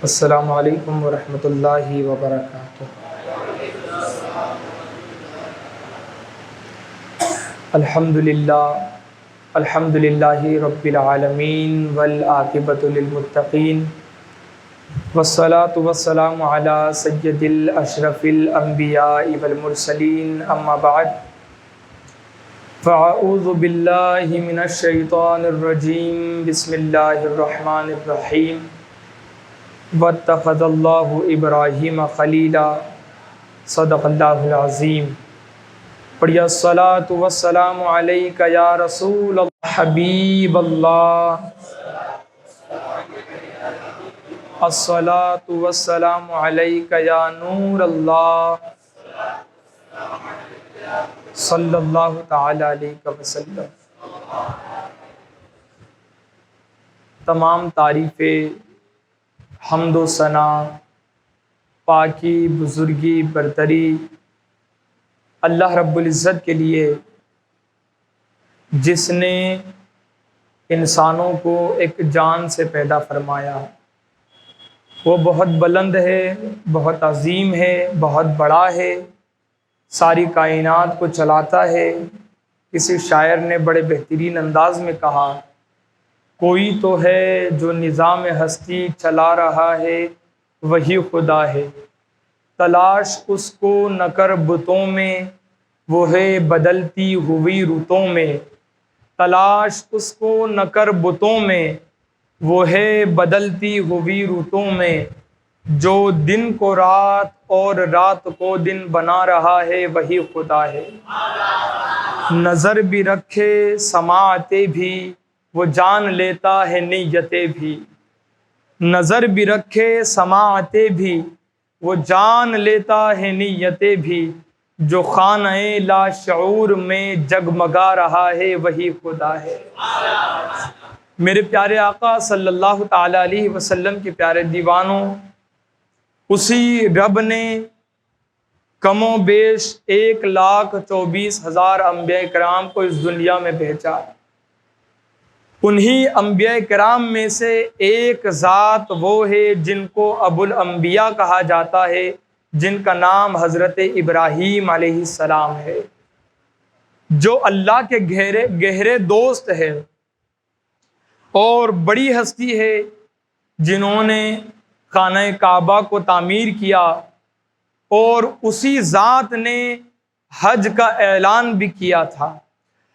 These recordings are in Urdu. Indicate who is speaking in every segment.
Speaker 1: السلام علیکم ورحمۃ اللہ وبرکاتہ۔ الحمد للہ رب العالمین والعاقبۃ للمتقین والصلاة والسلام علی سید الاشرف الانبیاء والمرسلین، اما بعد فاعوذ باللہ من الشیطان الرجیم، بسم اللہ الرحمن الرحیم۔ واتخذ اللہ ابراہیم خلیلا، صدق اللہ العظیم۔ پڑھیا الصلاۃ والسلام علیک یا رسول اللہ حبیب اللہ، الصلاۃ والسلام علیک یا نور اللہ، صلی اللہ تعالی علیہ وسلم۔ تمام تعریفیں، حمد و ثنا، پاکی، بزرگی، برتری اللہ رب العزت کے لیے، جس نے انسانوں کو ایک جان سے پیدا فرمایا۔ وہ بہت بلند ہے، بہت عظیم ہے، بہت بڑا ہے، ساری کائنات کو چلاتا ہے۔ کسی شاعر نے بڑے بہترین انداز میں کہا، کوئی تو ہے جو نظام ہستی چلا رہا ہے، وہی خدا ہے۔ تلاش اس کو نہ کر بتوں میں، وہ ہے بدلتی ہوئی رتوں میں۔ تلاش اس کو نہ کر بتوں میں، وہ ہے بدلتی ہوئی رتوں میں۔ جو دن کو رات اور رات کو دن بنا رہا ہے، وہی خدا ہے۔ نظر بھی رکھے سماعتیں بھی، وہ جان لیتا ہے نیتیں بھی۔ نظر بھی رکھے سماعتیں بھی، وہ جان لیتا ہے نیتیں بھی۔ جو خانہ لاشعور میں جگمگا رہا ہے، وہی خدا ہے۔ میرے پیارے آقا صلی اللہ تعالی علیہ وسلم کے پیارے دیوانوں، اسی رب نے کم و بیش 1,24,000 انبیاء کرام کو اس دنیا میں بھیجا۔ انہی انبیاء کرام میں سے ایک ذات وہ ہے جن کو ابو الانبیاء کہا جاتا ہے، جن کا نام حضرت ابراہیم علیہ السلام ہے، جو اللہ کے گہرے دوست ہے اور بڑی ہستی ہے، جنہوں نے خانہ کعبہ کو تعمیر کیا، اور اسی ذات نے حج کا اعلان بھی کیا تھا۔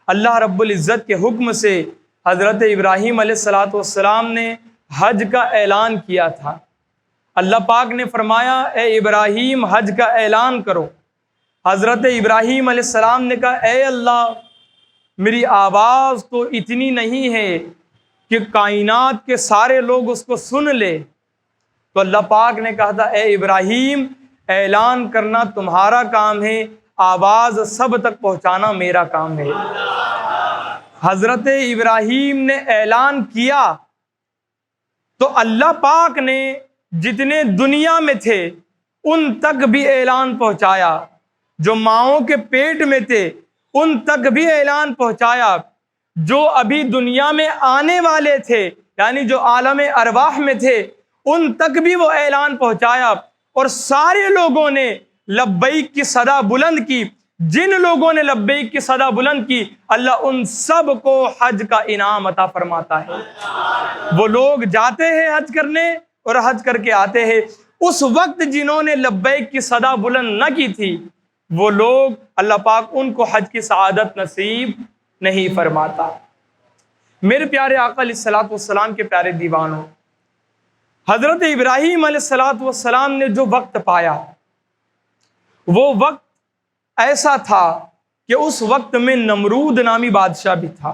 Speaker 1: اللہ رب العزت کے حکم سے حضرت ابراہیم علیہ السلام نے حج کا اعلان کیا تھا۔ اللہ پاک نے فرمایا، اے ابراہیم حج کا اعلان کرو۔ حضرت ابراہیم علیہ السلام نے کہا، اے اللہ، میری آواز تو اتنی نہیں ہے کہ کائنات کے سارے لوگ اس کو سن لے۔ تو اللہ پاک نے کہا تھا، اے ابراہیم اعلان کرنا تمہارا کام ہے، آواز سب تک پہنچانا میرا کام ہے۔ حضرت ابراہیم نے اعلان کیا تو اللہ پاک نے جتنے دنیا میں تھے ان تک بھی اعلان پہنچایا، جو ماؤں کے پیٹ میں تھے ان تک بھی اعلان پہنچایا، جو ابھی دنیا میں آنے والے تھے یعنی جو عالم ارواح میں تھے ان تک بھی وہ اعلان پہنچایا، اور سارے لوگوں نے لبیک کی صدا بلند کی۔ جن لوگوں نے لبیک کی صدا بلند کی، اللہ ان سب کو حج کا انعام عطا فرماتا ہے۔ وہ لوگ جاتے ہیں حج کرنے اور حج کر کے آتے ہیں۔ اس وقت جنہوں نے لبیک کی صدا بلند نہ کی تھی، وہ لوگ اللہ پاک ان کو حج کی سعادت نصیب نہیں فرماتا۔ میرے پیارے آقا علیہ الصلوۃ والسلام کے پیارے دیوانوں، حضرت ابراہیم علیہ الصلوۃ والسلام نے جو وقت پایا، وہ وقت ایسا تھا کہ اس وقت میں نمرود نامی بادشاہ بھی تھا،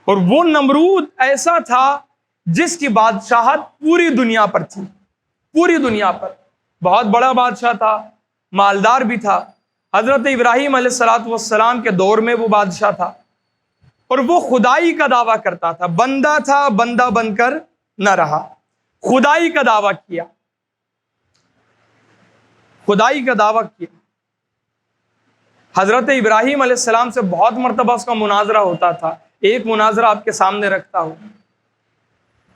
Speaker 1: اور وہ نمرود ایسا تھا جس کی بادشاہت پوری دنیا پر تھی، پوری دنیا پر۔ بہت بڑا بادشاہ تھا، مالدار بھی تھا۔ حضرت ابراہیم علیہ الصلوۃ والسلام کے دور میں وہ بادشاہ تھا، اور وہ خدائی کا دعویٰ کرتا تھا۔ بندہ تھا، بندہ بن کر نہ رہا، خدائی کا دعویٰ کیا، خدائی کا دعویٰ کیا۔ حضرت ابراہیم علیہ السلام سے بہت مرتبہ اس کا مناظرہ ہوتا تھا۔ ایک مناظرہ آپ کے سامنے رکھتا ہوں۔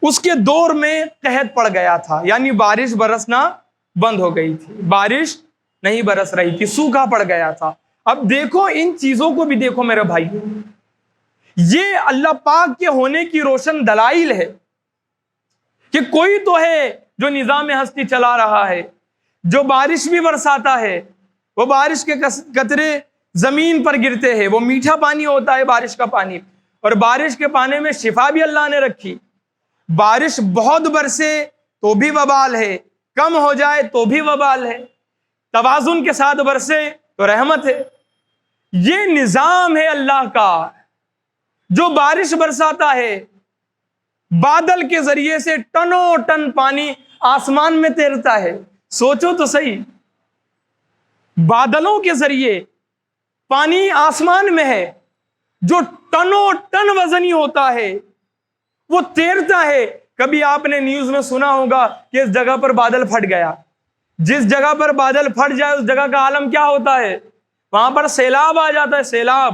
Speaker 1: اس کے دور میں قحط پڑ گیا تھا، یعنی بارش برسنا بند ہو گئی تھی، بارش نہیں برس رہی تھی، سوکھا پڑ گیا تھا۔ اب دیکھو ان چیزوں کو بھی دیکھو میرے بھائی، یہ اللہ پاک کے ہونے کی روشن دلائل ہے کہ کوئی تو ہے جو نظام ہستی چلا رہا ہے، جو بارش بھی برساتا ہے، وہ بارش کے قطرے زمین پر گرتے ہیں، وہ میٹھا پانی ہوتا ہے بارش کا پانی، اور بارش کے پانی میں شفا بھی اللہ نے رکھی۔ بارش بہت برسے تو بھی وبال ہے، کم ہو جائے تو بھی وبال ہے، توازن کے ساتھ برسے تو رحمت ہے۔ یہ نظام ہے اللہ کا، جو بارش برساتا ہے، بادل کے ذریعے سے ٹنوں ٹن پانی آسمان میں تیرتا ہے۔ سوچو تو صحیح، بادلوں کے ذریعے پانی آسمان میں ہے، جو ٹنوں ٹن وزنی ہوتا ہے، وہ تیرتا ہے۔ کبھی آپ نے نیوز میں سنا ہوگا کہ اس جگہ پر بادل پھٹ گیا، جس جگہ پر بادل پھٹ جائے اس جگہ کا عالم کیا ہوتا ہے؟ وہاں پر سیلاب آ جاتا ہے، سیلاب۔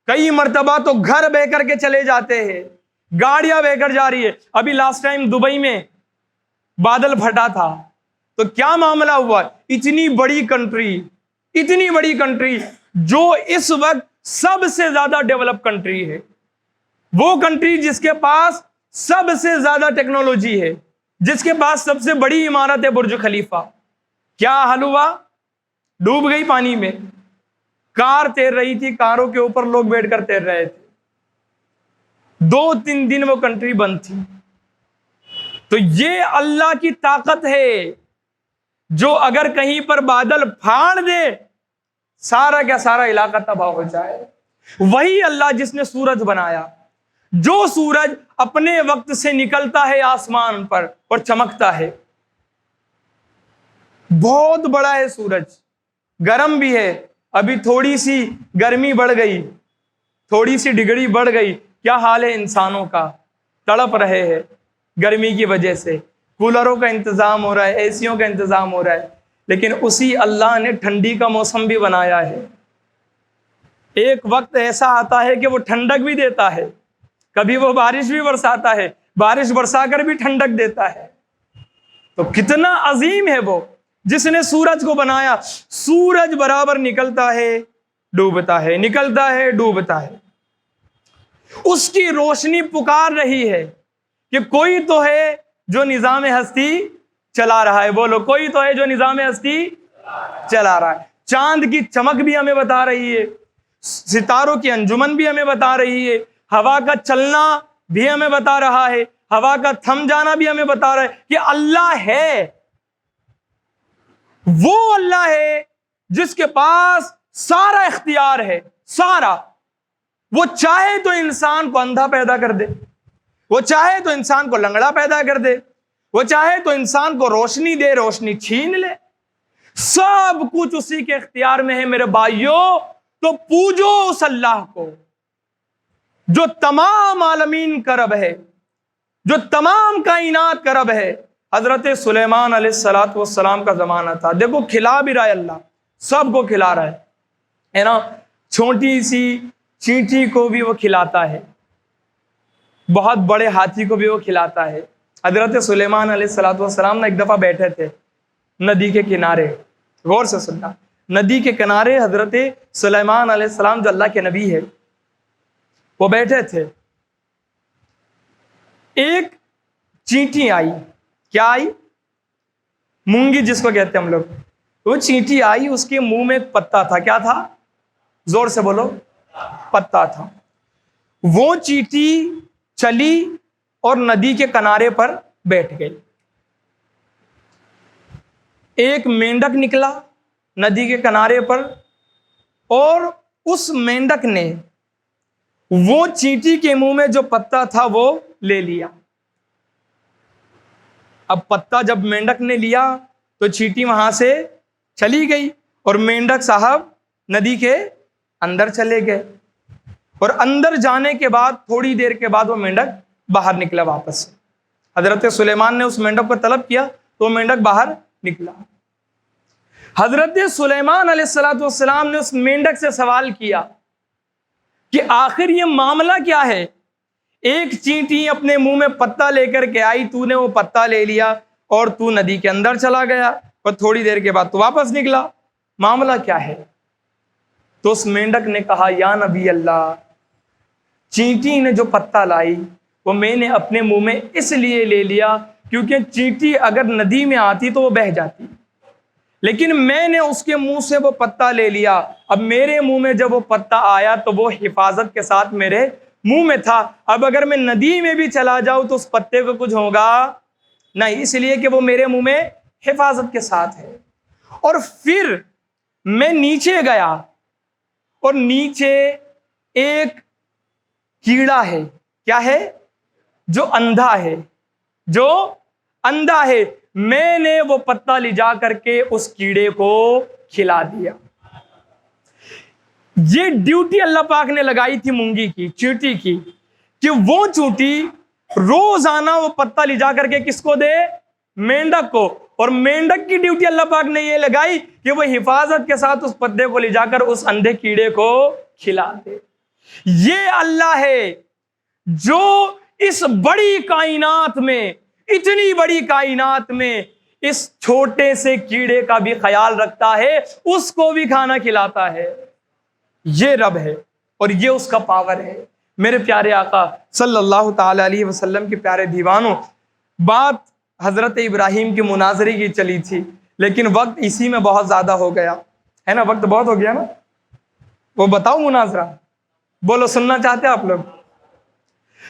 Speaker 1: کئی مرتبہ تو گھر بہ کر کے چلے جاتے ہیں، گاڑیاں بہ کر جا رہی ہے۔ ابھی لاسٹ ٹائم دبئی میں بادل پھٹا تھا تو کیا معاملہ ہوا؟ اتنی بڑی کنٹری جو اس وقت سب سے زیادہ ڈیولپ کنٹری ہے، وہ کنٹری جس کے پاس سب سے زیادہ ٹیکنالوجی ہے، جس کے پاس سب سے بڑی عمارت ہے برج خلیفہ، کیا حل ہوا؟ ڈوب گئی پانی میں۔ کار تیر رہی تھی، کاروں کے اوپر لوگ بیٹھ کر تیر رہے تھے، 2-3 دن وہ کنٹری بند تھی۔ تو یہ اللہ کی طاقت ہے، جو اگر کہیں پر بادل پھاڑ دے سارا کا سارا علاقہ تباہ ہو جائے۔ وہی اللہ جس نے سورج بنایا، جو سورج اپنے وقت سے نکلتا ہے آسمان پر اور چمکتا ہے، بہت بڑا ہے سورج، گرم بھی ہے۔ ابھی تھوڑی سی گرمی بڑھ گئی، تھوڑی سی ڈگری بڑھ گئی، کیا حال ہے انسانوں کا؟ تڑپ رہے ہیں گرمی کی وجہ سے، کولروں کا انتظام ہو رہا ہے، اے سیوں کا انتظام ہو رہا ہے، لیکن اسی اللہ نے ٹھنڈی کا موسم بھی بنایا ہے۔ ایک وقت ایسا آتا ہے کہ وہ ٹھنڈک بھی دیتا ہے، کبھی وہ بارش بھی برساتا ہے، بارش برسا کر بھی ٹھنڈک دیتا ہے۔ تو کتنا عظیم ہے وہ جس نے سورج کو بنایا۔ سورج برابر نکلتا ہے ڈوبتا ہے، نکلتا ہے ڈوبتا ہے، اس کی روشنی پکار رہی ہے کہ کوئی تو ہے جو نظام ہستی چلا رہا ہے۔ بولو، کوئی تو ہے جو نظام ہستی چلا رہا ہے۔ چاند کی چمک بھی ہمیں بتا رہی ہے، ستاروں کی انجمن بھی ہمیں بتا رہی ہے، ہوا کا چلنا بھی ہمیں بتا رہا ہے، ہوا کا تھم جانا بھی ہمیں بتا رہا ہے کہ اللہ ہے۔ وہ اللہ ہے جس کے پاس سارا اختیار ہے، سارا۔ وہ چاہے تو انسان کو اندھا پیدا کر دے، وہ چاہے تو انسان کو لنگڑا پیدا کر دے، وہ چاہے تو انسان کو روشنی دے، روشنی چھین لے۔ سب کچھ اسی کے اختیار میں ہے میرے بھائیوں۔ تو پوجو اس اللہ کو جو تمام عالمین کا رب ہے، جو تمام کائنات کا رب ہے۔ حضرت سلیمان علیہ السلام کا زمانہ تھا، دیکھو کھلا بھی رہا ہے اللہ، سب کو کھلا رہا ہے نا۔ چھوٹی سی چینٹی کو بھی وہ کھلاتا ہے، بہت بڑے ہاتھی کو بھی وہ کھلاتا ہے۔ حضرت سلیمان علیہ السلام نے ایک دفعہ بیٹھے تھے ندی کے کنارے، غور سے سننا، ندی کے کنارے حضرت سلیمان علیہ السلام جو اللہ کے نبی ہے وہ بیٹھے تھے۔ ایک چینٹی آئی، کیا آئی؟ مونگی جس کو کہتے ہیں ہم لوگ۔ وہ چینٹی آئی، اس کے منہ میں ایک پتا تھا، کیا تھا؟ زور سے بولو، پتا تھا۔ وہ چینٹی چلی اور ندی کے کنارے پر بیٹھ گئی۔ ایک مینڈک نکلا ندی کے کنارے پر، اور اس مینڈک نے وہ چینٹی کے منہ میں جو پتا تھا وہ لے لیا۔ اب پتا جب مینڈک نے لیا تو چینٹی وہاں سے چلی گئی، اور مینڈک صاحب ندی کے اندر چلے گئے، اور اندر جانے کے بعد تھوڑی دیر کے بعد وہ مینڈک باہر نکلا واپس سے۔ حضرت سلیمان نے اس مینڈک کو طلب کیا تو وہ مینڈک باہر نکلا۔ حضرت سلیمان علیہ السلام نے اس مینڈک سے سوال کیا کہ آخر یہ معاملہ کیا ہے؟ ایک چینٹی اپنے منہ میں پتا لے کر کے آئی، تو نے وہ پتا لے لیا اور تو ندی کے اندر چلا گیا، اور تھوڑی دیر کے بعد تو واپس نکلا، معاملہ کیا ہے؟ تو اس مینڈک نے کہا یا نبی اللہ، چینٹی نے جو پتا لائی وہ میں نے اپنے منہ میں اس لیے لے لیا کیونکہ چینٹی اگر ندی میں آتی تو وہ بہہ جاتی، لیکن میں نے اس کے منہ سے وہ پتا لے لیا، اب میرے منہ میں جب وہ پتا آیا تو وہ حفاظت کے ساتھ میرے منہ میں تھا، اب اگر میں ندی میں بھی چلا جاؤں تو اس پتے کو کچھ ہوگا نہیں، اس لیے کہ وہ میرے منہ میں حفاظت کے ساتھ ہے۔ اور پھر میں نیچے گیا اور نیچے ایک کیڑا ہے، کیا ہے؟ جو اندھا ہے، جو اندھا ہے، میں نے وہ پتا لے جا کر کے اس کیڑے کو کھلا دیا۔ یہ ڈیوٹی اللہ پاک نے لگائی تھی مونگی کی، چیونٹی کی، کہ وہ چونٹی روزانہ وہ پتا لے جا کر کے کس کو دے؟ مینڈک کو، اور مینڈک کی ڈیوٹی اللہ پاک نے یہ لگائی کہ وہ حفاظت کے ساتھ اس پتے کو لے جا کر اس اندھے کیڑے کو کھلا دے۔ یہ اللہ ہے جو اس بڑی کائنات میں، اتنی بڑی کائنات میں اس چھوٹے سے کیڑے کا بھی خیال رکھتا ہے، اس کو بھی کھانا کھلاتا ہے۔ یہ رب ہے اور یہ اس کا پاور ہے۔ میرے پیارے آقا صلی اللہ تعالی علیہ وسلم کے پیارے دیوانوں، بات حضرت ابراہیم کی مناظرے کی چلی تھی، لیکن وقت اسی میں بہت زیادہ ہو گیا ہے نا، وقت بہت ہو گیا نا۔ وہ بتاؤ مناظرہ، بولو سننا چاہتے ہیں آپ لوگ؟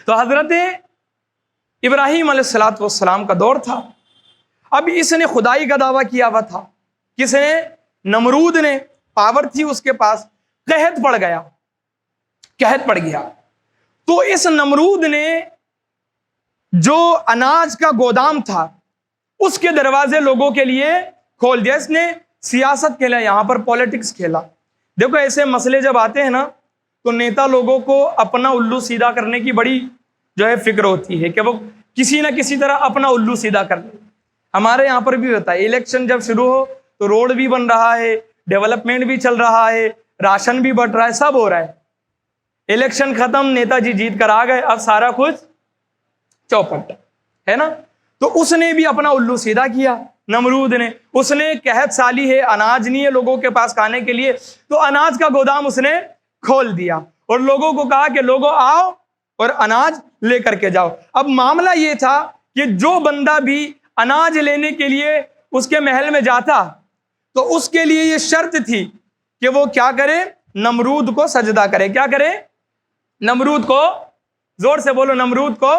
Speaker 1: تو حضرت ابراہیم علیہ السلام کا دور تھا، اب اس نے خدائی کا دعویٰ کیا ہوا تھا، کس نے؟ نمرود نے، پاور تھی اس کے پاس، قحط پڑ گیا، تو اس نمرود نے جو اناج کا گودام تھا اس کے دروازے لوگوں کے لیے کھول دیا۔ اس نے سیاست کھیلا، یہاں پر پولیٹکس کھیلا۔ دیکھو ایسے مسئلے جب آتے ہیں نا تو نیتا لوگوں کو اپنا الو سیدھا کرنے کی بڑی جو ہے فکر ہوتی ہے کہ وہ کسی نہ کسی طرح اپنا الو سیدھا کر لے۔ ہمارے یہاں پر بھی ہوتا ہے، الیکشن جب شروع ہو تو روڈ بھی بن رہا ہے، ڈیولپمنٹ بھی چل رہا ہے، راشن بھی بٹ رہا ہے، سب ہو رہا ہے۔ الیکشن ختم، نیتا جی جیت کر آ گئے، اب سارا کچھ چوپٹ ہے نا۔ تو اس نے بھی اپنا الو سیدھا کیا، نمرود نے، اس نے قحط سالی ہے، اناج نہیں ہے لوگوں کے پاس کھانے کے لیے، تو اناج کا گودام اس نے کھول دیا اور لوگوں کو کہا کہ لوگوں آؤ اور اناج لے کر کے جاؤ۔ اب معاملہ یہ تھا کہ جو بندہ بھی اناج لینے کے لیے اس کے محل میں جاتا تو اس کے لیے یہ شرط تھی کہ وہ کیا کرے؟ نمرود کو سجدہ کرے۔ کیا کرے؟ نمرود کو، زور سے بولو، نمرود کو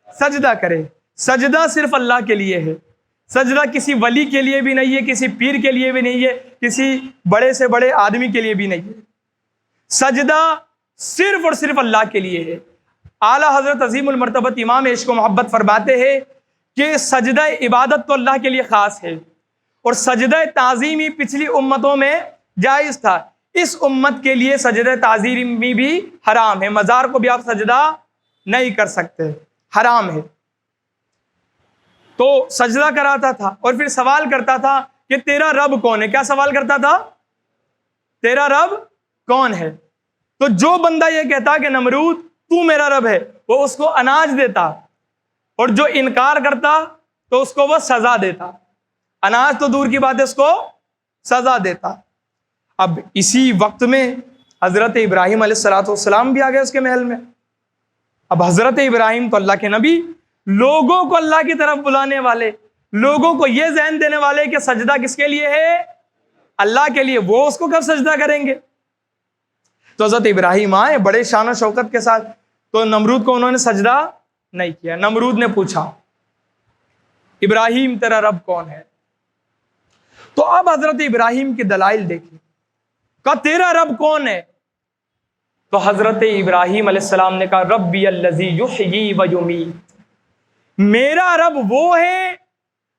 Speaker 1: سجدہ کرے۔ سجدہ صرف اللہ کے لیے ہے، سجدہ کسی ولی کے لیے بھی نہیں ہے، کسی پیر کے لیے بھی نہیں ہے، کسی بڑے سے بڑے آدمی کے لیے بھی نہیں ہے۔ سجدہ صرف اور صرف اللہ کے لیے ہے۔ اعلیٰ حضرت عظیم المرتبت امام عشق و محبت فرماتے ہیں کہ سجدہ عبادت تو اللہ کے لیے خاص ہے، اور سجدہ تعظیمی پچھلی امتوں میں جائز تھا، اس امت کے لیے سجدہ تعظیمی بھی حرام ہے۔ مزار کو بھی آپ سجدہ نہیں کر سکتے، حرام ہے۔ تو سجدہ کراتا تھا اور پھر سوال کرتا تھا کہ تیرا رب کون ہے؟ کیا سوال کرتا تھا؟ تیرا رب کون ہے؟ تو جو بندہ یہ کہتا کہ نمرود تو میرا رب ہے، وہ اس کو اناج دیتا، اور جو انکار کرتا تو اس کو وہ سزا دیتا۔ اناج تو دور کی بات ہے، اس کو سزا دیتا۔ اب اسی وقت میں حضرت ابراہیم علیہ السلام بھی آ گئے اس کے محل میں۔ اب حضرت ابراہیم تو اللہ کے نبی، لوگوں کو اللہ کی طرف بلانے والے، لوگوں کو یہ ذہن دینے والے کہ سجدہ کس کے لیے ہے؟ اللہ کے لیے، وہ اس کو کب سجدہ کریں گے؟ تو حضرت ابراہیم آئے بڑے شان و شوکت کے ساتھ، تو نمرود کو انہوں نے سجدہ نہیں کیا۔ نمرود نے پوچھا ابراہیم تیرا رب کون ہے؟ تو اب حضرت ابراہیم کی دلائل دیکھیں، کہا تیرا رب کون ہے؟ تو حضرت ابراہیم علیہ السلام نے کہا ربی الذی یحیی و یمیت، میرا رب وہ ہے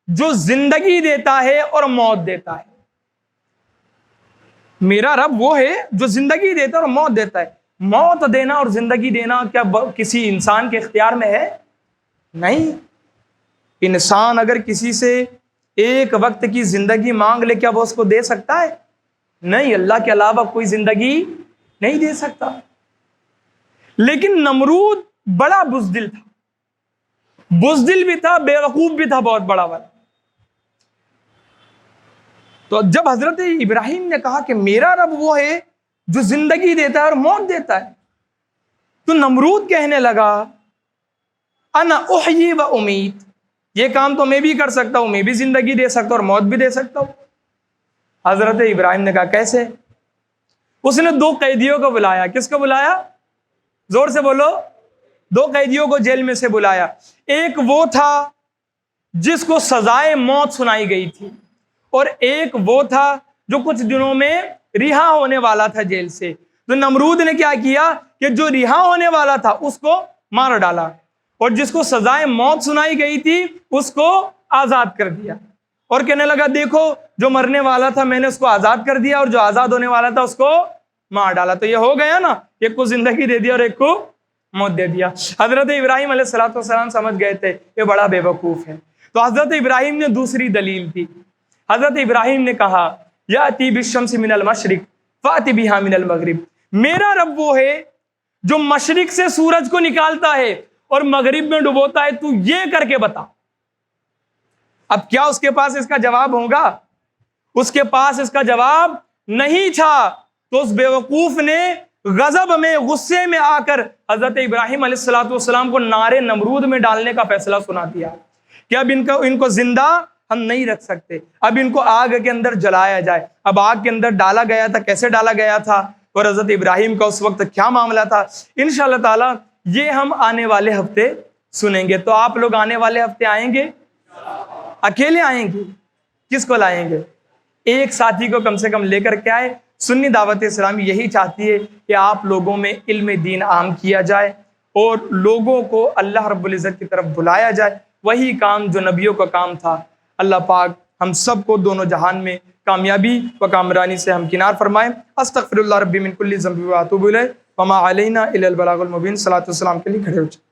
Speaker 1: جو زندگی دیتا ہے اور موت دیتا ہے۔ میرا رب وہ ہے جو زندگی دیتا ہے اور موت دیتا ہے۔ موت دینا اور زندگی دینا کیا کسی انسان کے اختیار میں ہے؟ نہیں۔ انسان اگر کسی سے ایک وقت کی زندگی مانگ لے، کیا وہ اس کو دے سکتا ہے؟ نہیں، اللہ کے علاوہ کوئی زندگی نہیں دے سکتا۔ لیکن نمرود بڑا بزدل تھا، بزدل بھی تھا، بیوقوف بھی تھا، بہت بڑا والا۔ تو جب حضرت ابراہیم نے کہا کہ میرا رب وہ ہے جو زندگی دیتا ہے اور موت دیتا ہے، تو نمرود کہنے لگا انا احیی و امیت، یہ کام تو میں بھی کر سکتا ہوں، میں بھی زندگی دے سکتا ہوں اور موت بھی دے سکتا ہوں۔ حضرت ابراہیم نے کہا کیسے؟ اس نے 2 قیدیوں کو بلایا۔ کس کو بلایا؟ زور سے بولو۔ 2 قیدیوں کو جیل میں سے بلایا۔ ایک وہ تھا جس کو سزائے موت سنائی گئی تھی، اور ایک وہ تھا جو کچھ دنوں میں رہا ہونے والا تھا جیل سے۔ تو نمرود نے کیا کیا کہ جو رہا ہونے والا تھا اس کو مار ڈالا، اور جس کو سزائے موت سنائی گئی تھی اس کو آزاد کر دیا، اور کہنے لگا دیکھو جو مرنے والا تھا میں نے اس کو آزاد کر دیا، اور جو آزاد ہونے والا تھا اس کو مار ڈالا۔ تو یہ ہو گیا نا، ایک کو زندگی دے دیا اور ایک کو موت دے دیا۔ حضرت ابراہیم علیہ السلام سمجھ گئے تھے یہ بڑا بے وقوف ہے، تو حضرت ابراہیم نے دوسری دلیل دی۔ حضرت ابراہیم نے کہا یاتی بالشمس من المشرق فاتی بہا من المغرب، میرا رب وہ ہے جو مشرق سے سورج کو نکالتا ہے اور مغرب میں ڈبوتا ہے، تو یہ کر کے بتا۔ اب کیا اس کے پاس اس کا جواب ہوگا؟ اس کے پاس اس کا جواب نہیں تھا۔ تو اس بیوقوف نے غضب میں، غصے میں آ کر حضرت ابراہیم علیہ السلام کو نارے نمرود میں ڈالنے کا فیصلہ سنا دیا کہ اب ان کو زندہ ہم نہیں رکھ سکتے، اب ان کو آگ کے اندر جلایا جائے۔ اب آگ کے اندر ڈالا گیا تھا، کیسے ڈالا گیا تھا اور حضرت ابراہیم کا اس وقت کیا معاملہ تھا، انشاءاللہ تعالی یہ ہم آنے والے ہفتے سنیں گے۔ تو آپ لوگ آنے والے ہفتے آئیں گے؟ اکیلے آئیں گے؟ کس کو لائیں گے؟ ایک ساتھی کو کم سے کم لے کر کے آئے۔ سنی دعوت اسلامی یہی چاہتی ہے کہ آپ لوگوں میں علم دین عام کیا جائے اور لوگوں کو اللہ رب العزت کی طرف بلایا جائے، وہی کام جو نبیوں کا کام تھا۔ اللہ پاک ہم سب کو دونوں جہان میں کامیابی و کامرانی سے ہمکنار فرمائے۔ استغفر اللہ ربی من کل ذنب و اتوب الیہ وما علینا الا البلاغ المبین۔ صلاۃ والسلام کے لیے کھڑے ہو جائیں۔